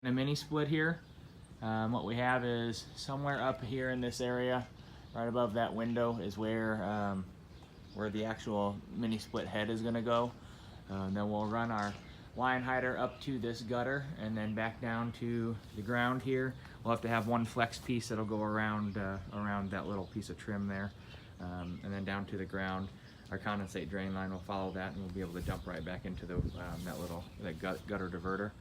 The mini split here, what we have is somewhere up here in this area, right above that window, is where the actual mini split head is going to go. Then we'll run our line hider up to this gutter and then back down to the ground here. We'll have to have one flex piece that'll go around that little piece of trim there, and then down to the ground. Our condensate drain line will follow that, and we'll be able to dump right back into that gutter diverter.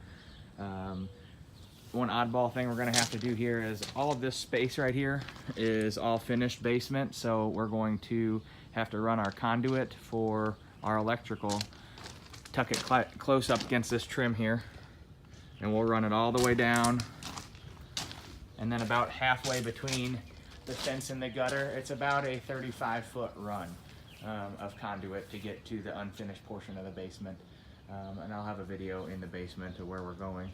One oddball thing we're going to have to do here is all of this space right here is all finished basement, so we're going to have to run our conduit for our electrical, tuck it close up against this trim here, and we'll run it all the way down, and then about halfway between the fence and the gutter, it's about a 35-foot run of conduit to get to the unfinished portion of the basement. And I'll have a video in the basement of where we're going.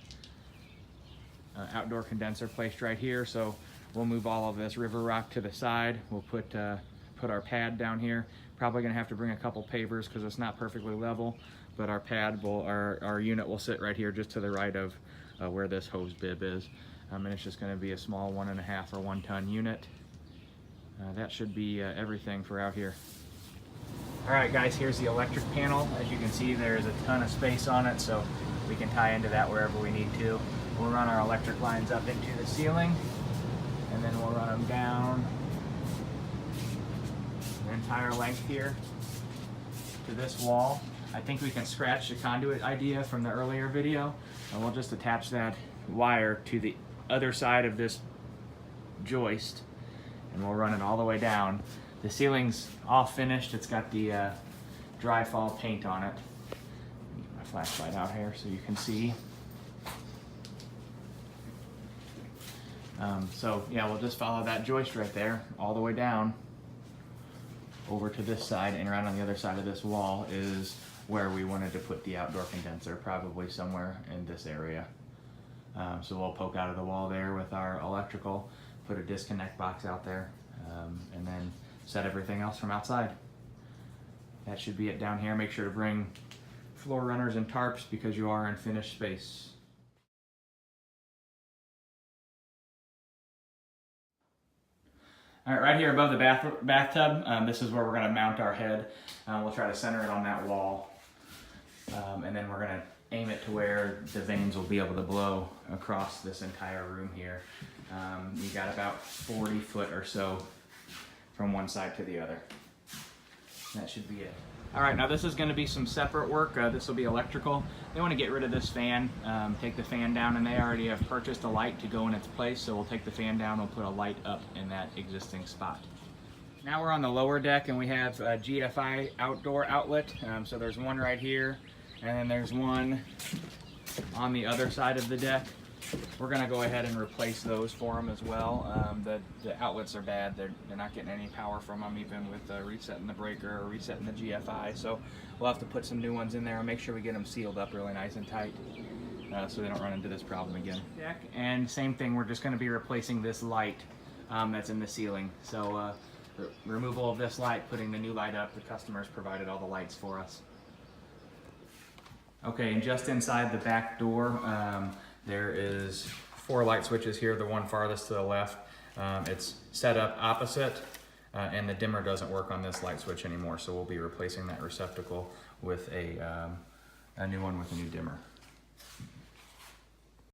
Outdoor condenser placed right here, so we'll move all of this river rock to the side. We'll put our pad down here. Probably gonna have to bring a couple pavers because it's not perfectly level, but our pad our unit will sit right here just to the right of where this hose bib is. And it's just gonna be a small 1.5 or 1 ton unit. That should be everything for out here. All right guys, here's the electric panel. As you can see, there's a ton of space on it, so we can tie into that wherever we need to. We'll run our electric lines up into the ceiling, and then we'll run them down the entire length here to this wall. I think we can scratch the conduit idea from the earlier video, and we'll just attach that wire to the other side of this joist, and we'll run it all the way down. The ceiling's all finished. It's got the dry fall paint on it. Get my flashlight out here so you can see. So yeah, we'll just follow that joist right there all the way down over to this side, and right on the other side of this wall is where we wanted to put the outdoor condenser, probably somewhere in this area. So we'll poke out of the wall there with our electrical, put a disconnect box out there, and then set everything else from outside. That should be it down here. Make sure to bring floor runners and tarps because you are in finished space. All right, right here above the bathtub, this is where we're gonna mount our head. We'll try to center it on that wall. And then we're gonna aim it to where the vanes will be able to blow across this entire room here. You got about 40 foot or so from one side to the other. That should be it. All right, now this is gonna be some separate work. This will be electrical. They wanna get rid of this fan, take the fan down, and they already have purchased a light to go in its place, so we'll take the fan down, we'll put a light up in that existing spot. Now we're on the lower deck, and we have a GFI outdoor outlet. So there's one right here, and then there's one on the other side of the deck. We're gonna go ahead and replace those for them as well. The outlets are bad. They're not getting any power from them, even with resetting the breaker or resetting the GFI. So we'll have to put some new ones in there and make sure we get them sealed up really nice and tight so they don't run into this problem again. And same thing, we're just gonna be replacing this light that's in the ceiling. So removal of this light, putting the new light up. The customers provided all the lights for us. Okay, and just inside the back door, there is 4 light switches here, the one farthest to the left. It's set up opposite, and the dimmer doesn't work on this light switch anymore, so we'll be replacing that receptacle with a new one with a new dimmer.